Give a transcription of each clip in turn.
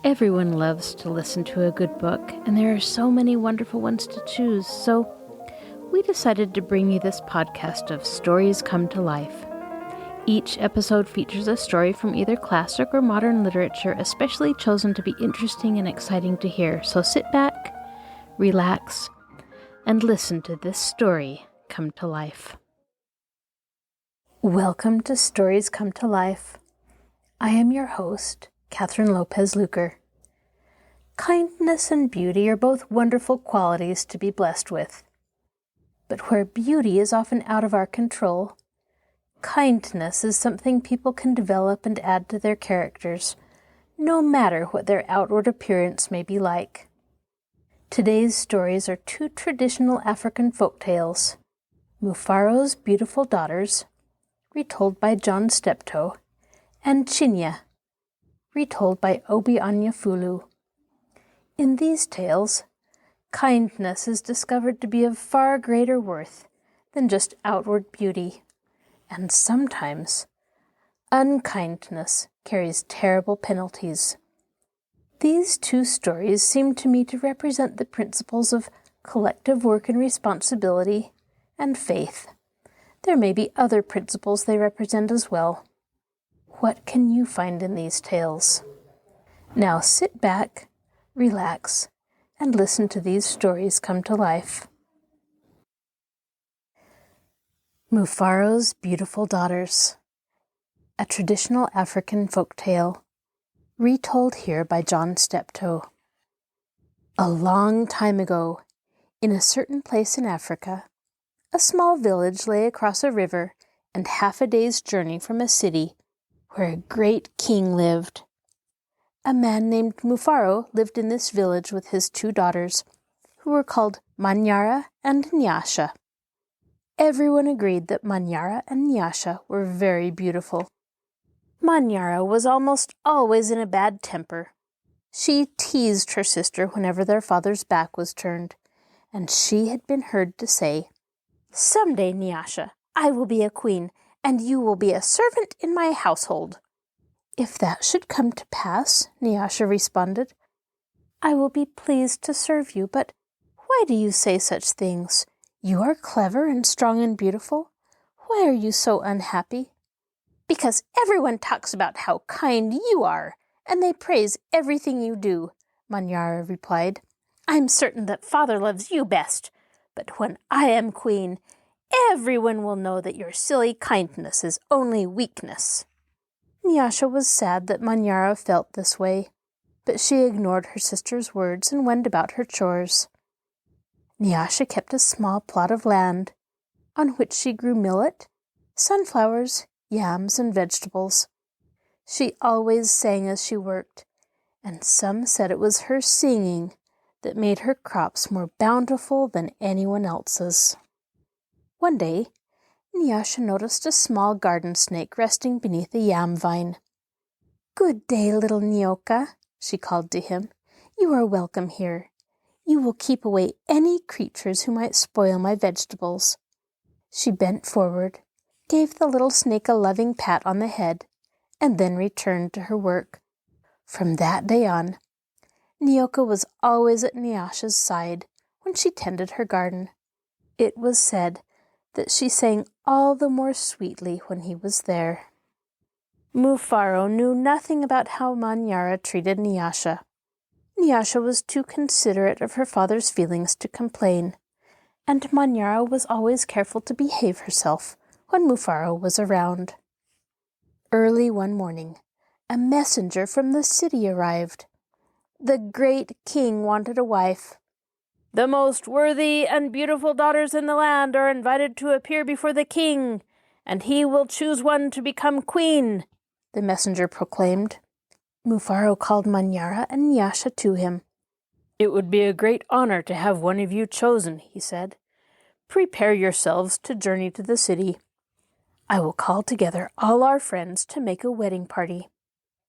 Everyone loves to listen to a good book, and there are so many wonderful ones to choose, so we decided to bring you this podcast of Stories Come to Life. Each episode features a story from either classic or modern literature, especially chosen to be interesting and exciting to hear. So sit back, relax, and listen to this story come to life. Welcome to Stories Come to Life. I am your host, Kathryn Lopez Luker. Kindness and beauty are both wonderful qualities to be blessed with. But where beauty is often out of our control, kindness is something people can develop and add to their characters, no matter what their outward appearance may be like. Today's stories are two traditional African folktales, Mufaro's Beautiful Daughters, retold by John Steptoe, and Chinye, retold by Obi Onyefulu. In these tales, kindness is discovered to be of far greater worth than just outward beauty, and sometimes unkindness carries terrible penalties. These two stories seem to me to represent the principles of collective work and responsibility and faith. There may be other principles they represent as well. What can you find in these tales? Now sit back, relax, and listen to these stories come to life. Mufaro's Beautiful Daughters, a traditional African folktale, retold here by John Steptoe. A long time ago, in a certain place in Africa, a small village lay across a river and half a day's journey from a city where a great king lived. A man named Mufaro lived in this village with his two daughters, who were called Manyara and Nyasha. Everyone agreed that Manyara and Nyasha were very beautiful. Manyara was almost always in a bad temper. She teased her sister whenever their father's back was turned, and she had been heard to say, "Someday, Nyasha, I will be a queen, and you will be a servant in my household." "If that should come to pass," Nyasha responded, "I will be pleased to serve you, but why do you say such things? You are clever and strong and beautiful. Why are you so unhappy?" "Because everyone talks about how kind you are, and they praise everything you do," Manyara replied. "I'm certain that father loves you best, but when I am queen, everyone will know that your silly kindness is only weakness." Nyasha was sad that Manyara felt this way, but she ignored her sister's words and went about her chores. Nyasha kept a small plot of land, on which she grew millet, sunflowers, yams, and vegetables. She always sang as she worked, and some said it was her singing that made her crops more bountiful than anyone else's. One day, Nyasha noticed a small garden snake resting beneath a yam vine. "Good day, little Nyoka," she called to him. "You are welcome here. You will keep away any creatures who might spoil my vegetables." She bent forward, gave the little snake a loving pat on the head, and then returned to her work. From that day on, Nyoka was always at Nyasha's side when she tended her garden. It was said that she sang all the more sweetly when he was there. Mufaro knew nothing about how Manyara treated Nyasha. Nyasha was too considerate of her father's feelings to complain, and Manyara was always careful to behave herself when Mufaro was around. Early one morning, a messenger from the city arrived. The great king wanted a wife. "The most worthy and beautiful daughters in the land are invited to appear before the king, and he will choose one to become queen," the messenger proclaimed. Mufaro called Manyara and Nyasha to him. "It would be a great honor to have one of you chosen," he said. "Prepare yourselves to journey to the city. I will call together all our friends to make a wedding party.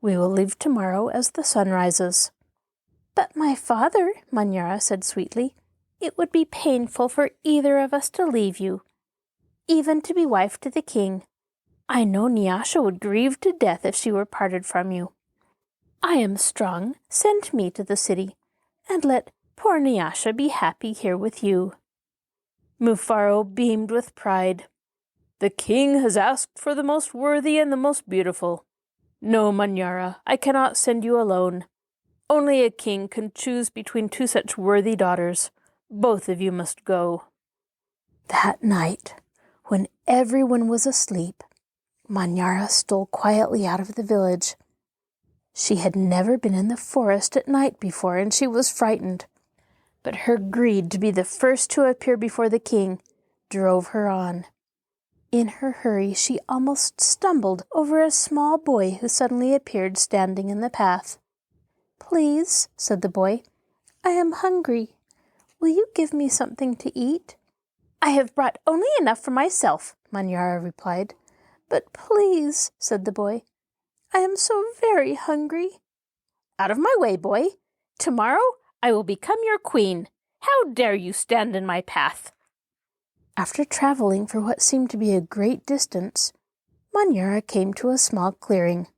We will leave tomorrow as the sun rises." "But my father," Manyara said sweetly, "it would be painful for either of us to leave you, even to be wife to the king. I know Nyasha would grieve to death if she were parted from you." I am strong. Send me to the city, and let poor Nyasha be happy here with you." Mufaro beamed with pride. "The king has asked for the most worthy and the most beautiful. No, Manyara, I cannot send you alone. Only a king can choose between two such worthy daughters. Both of you must go." That night, when everyone was asleep, Manyara stole quietly out of the village. She had never been in the forest at night before, and she was frightened. But her greed to be the first to appear before the king drove her on. In her hurry, she almost stumbled over a small boy who suddenly appeared standing in the path. "Please," said the boy, "I am hungry. Will you give me something to eat?" "I have brought only enough for myself," Manyara replied. "But please," said the boy, "I am so very hungry." "Out of my way, boy. Tomorrow I will become your queen. How dare you stand in my path?" After traveling for what seemed to be a great distance, Manyara came to a small clearing.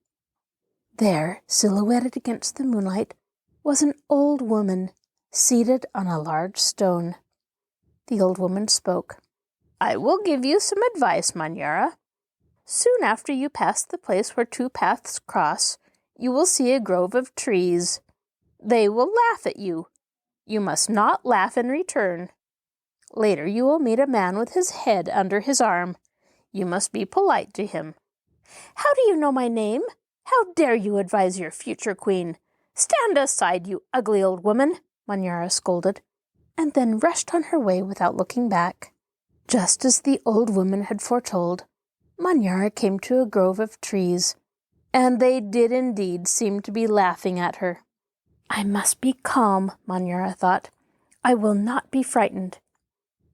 There, silhouetted against the moonlight, was an old woman seated on a large stone. The old woman spoke. "I will give you some advice, Manyara. Soon after you pass the place where two paths cross, you will see a grove of trees. They will laugh at you. You must not laugh in return. Later you will meet a man with his head under his arm. You must be polite to him." "How do you know my name? How dare you advise your future queen? Stand aside, you ugly old woman," Manyara scolded, and then rushed on her way without looking back. Just as the old woman had foretold, Manyara came to a grove of trees, and they did indeed seem to be laughing at her. "I must be calm," Manyara thought. "I will not be frightened."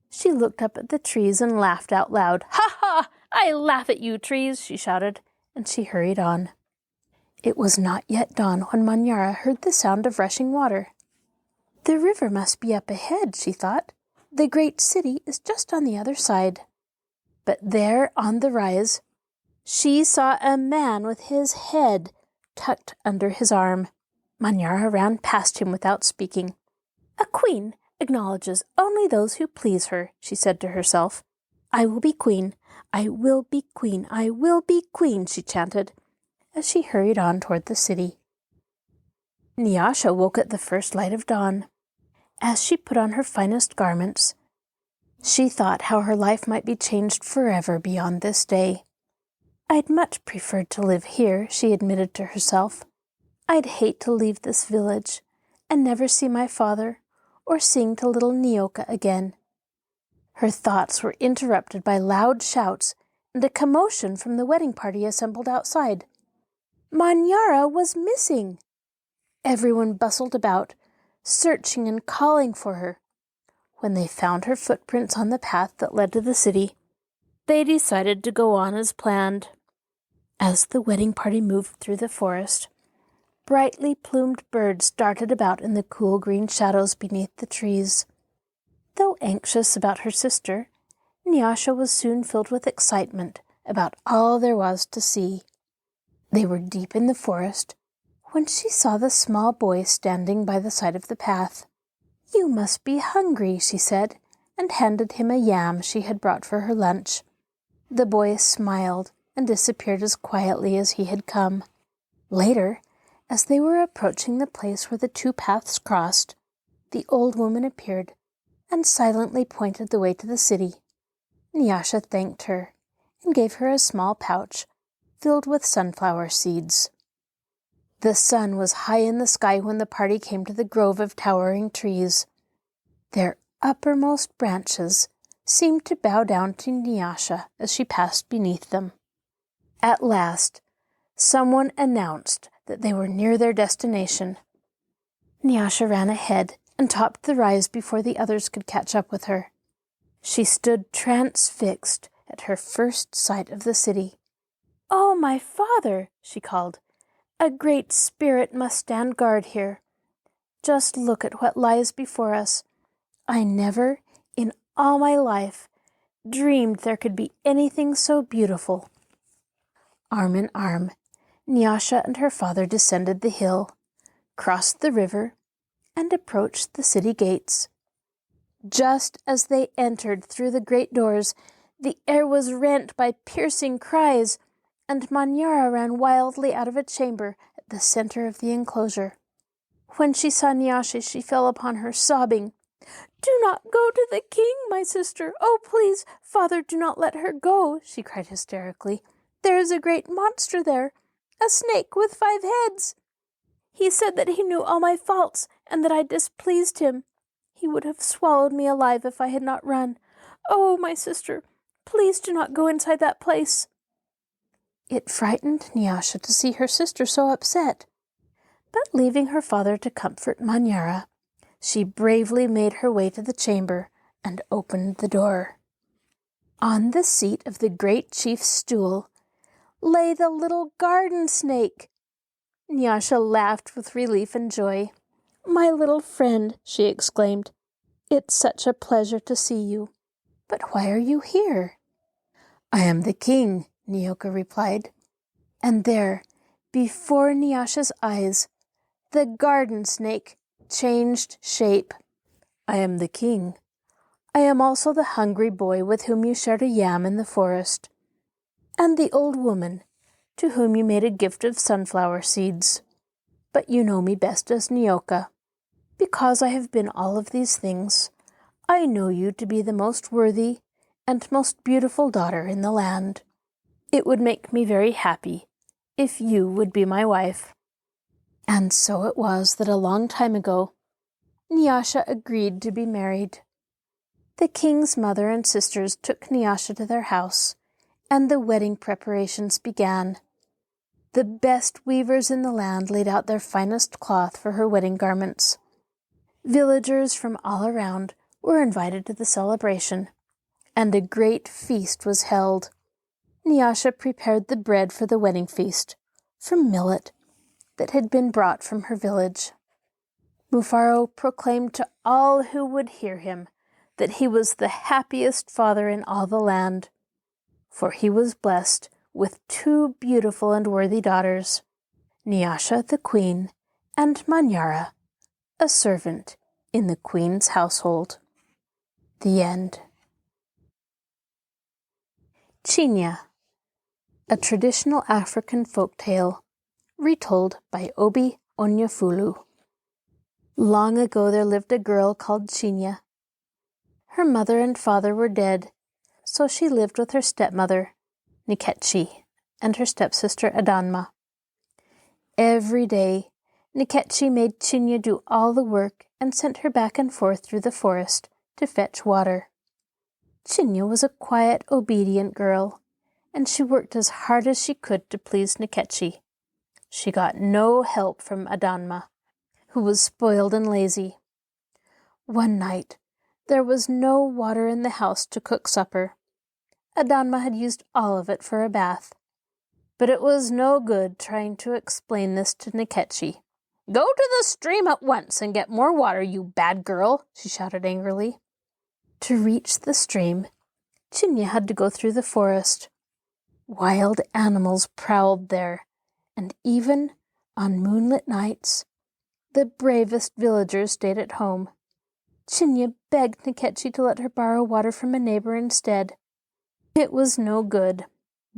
She looked up at the trees and laughed out loud. "Ha ha! I laugh at you, trees!" she shouted, and she hurried on. It was not yet dawn when Manyara heard the sound of rushing water. "The river must be up ahead," she thought. "The great city is just on the other side." But there on the rise, she saw a man with his head tucked under his arm. Manyara ran past him without speaking. "A queen acknowledges only those who please her," she said to herself. "I will be queen. I will be queen. I will be queen," she chanted, as she hurried on toward the city. Nyasha woke at the first light of dawn. As she put on her finest garments, she thought how her life might be changed forever beyond this day. "I'd much preferred to live here," she admitted to herself. "I'd hate to leave this village and never see my father or sing to little Nyoka again." Her thoughts were interrupted by loud shouts and a commotion from the wedding party assembled outside. Manyara was missing. Everyone bustled about, searching and calling for her. When they found her footprints on the path that led to the city, they decided to go on as planned. As the wedding party moved through the forest, brightly plumed birds darted about in the cool green shadows beneath the trees. Though anxious about her sister, Nyasha was soon filled with excitement about all there was to see. They were deep in the forest when she saw the small boy standing by the side of the path. "You must be hungry," she said, and handed him a yam she had brought for her lunch. The boy smiled and disappeared as quietly as he had come. Later, as they were approaching the place where the two paths crossed, the old woman appeared and silently pointed the way to the city. Nyasha thanked her and gave her a small pouch filled with sunflower seeds. The sun was high in the sky when the party came to the grove of towering trees. Their uppermost branches seemed to bow down to Nyasha as she passed beneath them. At last, someone announced that they were near their destination. Nyasha ran ahead and topped the rise before the others could catch up with her. She stood transfixed at her first sight of the city. "Oh, my father," she called. "A great spirit must stand guard here. Just look at what lies before us. I never, in all my life, dreamed there could be anything so beautiful." Arm in arm, Nyasha and her father descended the hill, crossed the river, and approached the city gates. Just as they entered through the great doors, the air was rent by piercing cries, and Manyara ran wildly out of a chamber at the center of the enclosure. When she saw Nyasha, she fell upon her, sobbing, "Do not go to the king, my sister. Oh, please, father, do not let her go," she cried hysterically. "There is a great monster there, a snake with 5 heads. He said that he knew all my faults and that I displeased him. He would have swallowed me alive if I had not run. Oh, my sister, please do not go inside that place." It frightened Nyasha to see her sister so upset, but leaving her father to comfort Manyara, she bravely made her way to the chamber and opened the door. On the seat of the great chief's stool lay the little garden snake. Nyasha laughed with relief and joy. "My little friend," she exclaimed, "it's such a pleasure to see you. But why are you here?" "I am the king," Nyoka replied. And there, before Nyasha's eyes, the garden snake changed shape. "I am the king. I am also the hungry boy with whom you shared a yam in the forest, and the old woman to whom you made a gift of sunflower seeds. But you know me best as Nyoka. Because I have been all of these things, I know you to be the most worthy and most beautiful daughter in the land. It would make me very happy if you would be my wife." And so it was that a long time ago, Nyasha agreed to be married. The king's mother and sisters took Nyasha to their house, and the wedding preparations began. The best weavers in the land laid out their finest cloth for her wedding garments. Villagers from all around were invited to the celebration, and a great feast was held. Nyasha prepared the bread for the wedding feast, from millet that had been brought from her village. Mufaro proclaimed to all who would hear him that he was the happiest father in all the land, for he was blessed with 2 beautiful and worthy daughters, Nyasha the queen, and Manyara, a servant in the queen's household. The end. Chinye, a traditional African folk tale, retold by Obi Onyefulu. Long ago there lived a girl called Chinye. Her mother and father were dead, so she lived with her stepmother, Nkechi, and her stepsister Adanma. Every day, Nkechi made Chinye do all the work and sent her back and forth through the forest to fetch water. Chinye was a quiet, obedient girl, and she worked as hard as she could to please Nkechi. She got no help from Adanma, who was spoiled and lazy. One night, there was no water in the house to cook supper. Adanma had used all of it for a bath. But it was no good trying to explain this to Nkechi. "Go to the stream at once and get more water, you bad girl," she shouted angrily. To reach the stream, Chinye had to go through the forest. Wild animals prowled there, and even on moonlit nights, the bravest villagers stayed at home. Chinye begged Nkechi to let her borrow water from a neighbor instead. It was no good.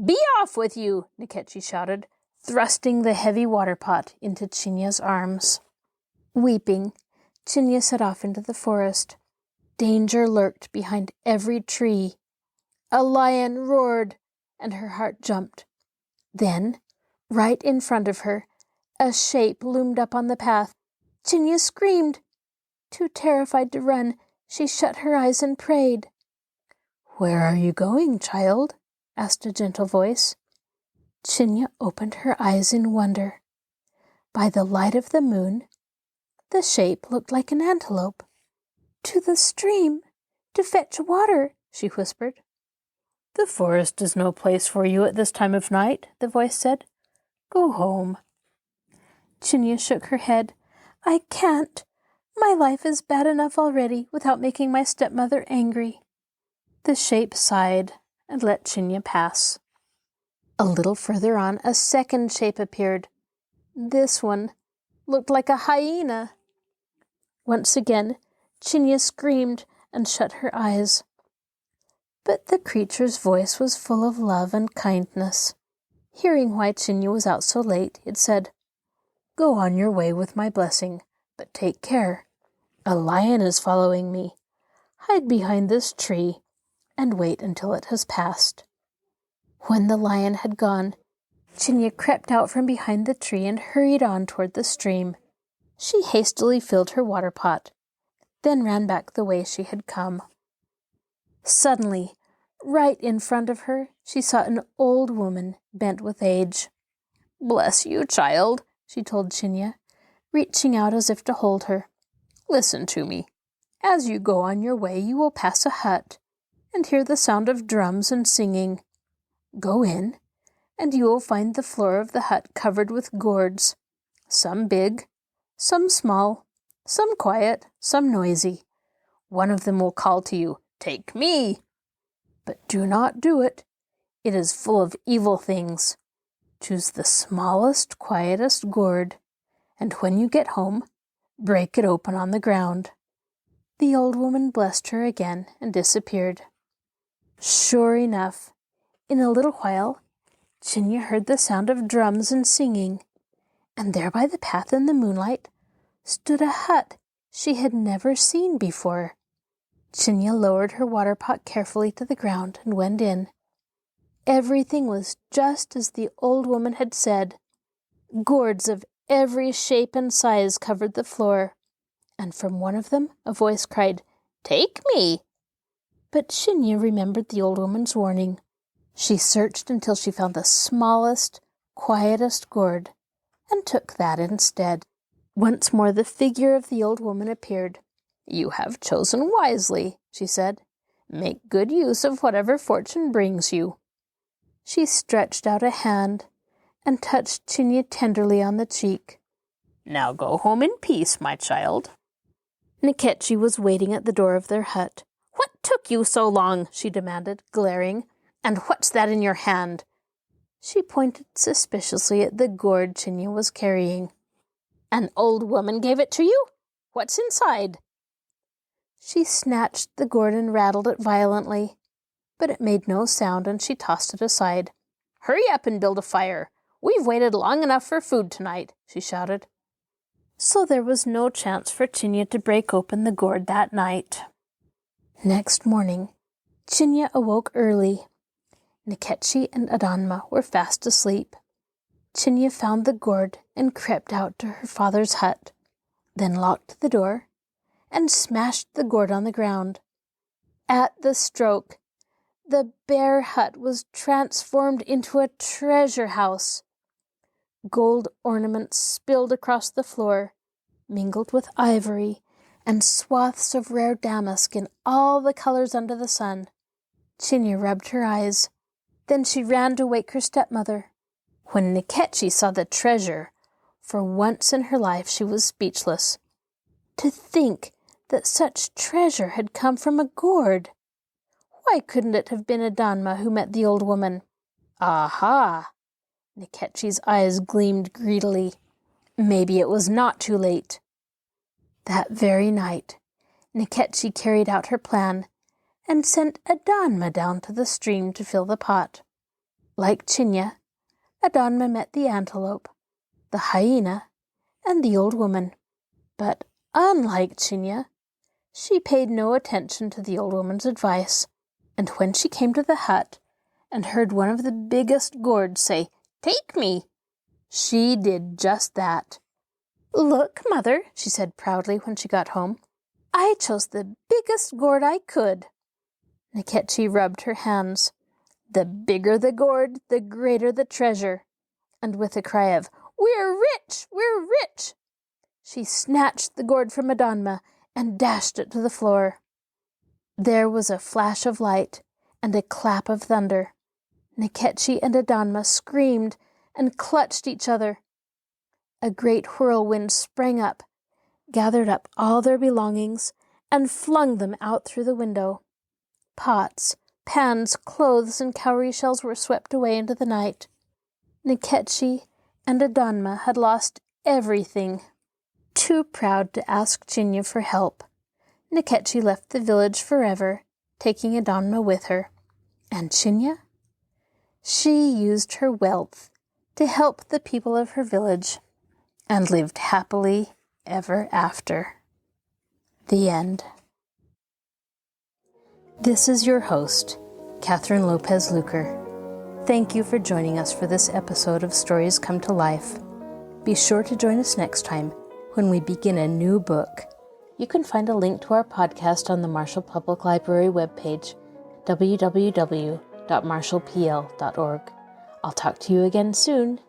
"Be off with you!" Nkechi shouted, thrusting the heavy water pot into Chinye's arms. Weeping, Chinye set off into the forest. Danger lurked behind every tree. A lion roared, and her heart jumped. Then, right in front of her, a shape loomed up on the path. Chinye screamed. Too terrified to run, she shut her eyes and prayed. "Where are you going, child?" asked a gentle voice. Chinye opened her eyes in wonder. By the light of the moon, the shape looked like an antelope. "To the stream, to fetch water," she whispered. "The forest is no place for you at this time of night," the voice said. "Go home." Chinye shook her head. "I can't. My life is bad enough already without making my stepmother angry." The shape sighed and let Chinye pass. A little further on, a second shape appeared. This one looked like a hyena. Once again, Chinye screamed and shut her eyes. But the creature's voice was full of love and kindness. Hearing why Chinye was out so late, it said, "Go on your way with my blessing, but take care. A lion is following me. Hide behind this tree and wait until it has passed." When the lion had gone, Chinye crept out from behind the tree and hurried on toward the stream. She hastily filled her water pot, then ran back the way she had come. Suddenly, right in front of her, she saw an old woman bent with age. "Bless you, child," she told Chinye, reaching out as if to hold her. "Listen to me. As you go on your way, you will pass a hut and hear the sound of drums and singing. Go in, and you will find the floor of the hut covered with gourds, some big, some small, some quiet, some noisy. One of them will call to you, 'Take me!' But do not do it. It is full of evil things. Choose the smallest, quietest gourd, and when you get home, break it open on the ground." The old woman blessed her again and disappeared. Sure enough, in a little while, Chinye heard the sound of drums and singing, and there by the path in the moonlight stood a hut she had never seen before. Chinye lowered her water pot carefully to the ground and went in. Everything was just as the old woman had said. Gourds of every shape and size covered the floor, and from one of them a voice cried, "Take me!" But Chinye remembered the old woman's warning. She searched until she found the smallest, quietest gourd, and took that instead. Once more the figure of the old woman appeared. "You have chosen wisely," she said. "Make good use of whatever fortune brings you." She stretched out a hand and touched Chinye tenderly on the cheek. "Now go home in peace, my child." Nkechi was waiting at the door of their hut. "What took you so long?" she demanded, glaring. "And what's that in your hand?" She pointed suspiciously at the gourd Chinye was carrying. "An old woman gave it to you? What's inside?" She snatched the gourd and rattled it violently, but it made no sound and she tossed it aside. "Hurry up and build a fire. We've waited long enough for food tonight," she shouted. So there was no chance for Chinye to break open the gourd that night. Next morning, Chinye awoke early. Nkechi and Adanma were fast asleep. Chinye found the gourd and crept out to her father's hut, then locked the door and smashed the gourd on the ground. At the stroke, the bare hut was transformed into a treasure house. Gold ornaments spilled across the floor, mingled with ivory and swaths of rare damask in all the colors under the sun. Chinye rubbed her eyes. Then she ran to wake her stepmother. When Nkechi saw the treasure, for once in her life she was speechless. To think that such treasure had come from a gourd! Why couldn't it have been Adanma who met the old woman? Aha! Nkechi's eyes gleamed greedily. Maybe it was not too late. That very night, Nkechi carried out her plan and sent Adanma down to the stream to fill the pot. Like Chinye, Adanma met the antelope, the hyena, and the old woman. But unlike Chinye, she paid no attention to the old woman's advice, and when she came to the hut and heard one of the biggest gourds say, "Take me," she did just that. "Look, Mother," she said proudly when she got home. "I chose the biggest gourd I could." Nkechi rubbed her hands. The bigger the gourd, the greater the treasure. And with a cry of, "We're rich! We're rich!" she snatched the gourd from Adanma and dashed it to the floor. There was a flash of light and a clap of thunder. Nkechi and Adanma screamed and clutched each other. A great whirlwind sprang up, gathered up all their belongings, and flung them out through the window. Pots, Pans, clothes, and cowrie shells were swept away into the night. Nkechi and Adonma had lost everything. Too proud to ask Chinye for help, Nkechi left the village forever, taking Adonma with her. And Chinye? She used her wealth to help the people of her village and lived happily ever after. The end. This is your host, Kathryn Lopez Luker. Thank you for joining us for this episode of Stories Come to Life. Be sure to join us next time when we begin a new book. You can find a link to our podcast on the Marshall Public Library webpage, www.marshallpl.org. I'll talk to you again soon.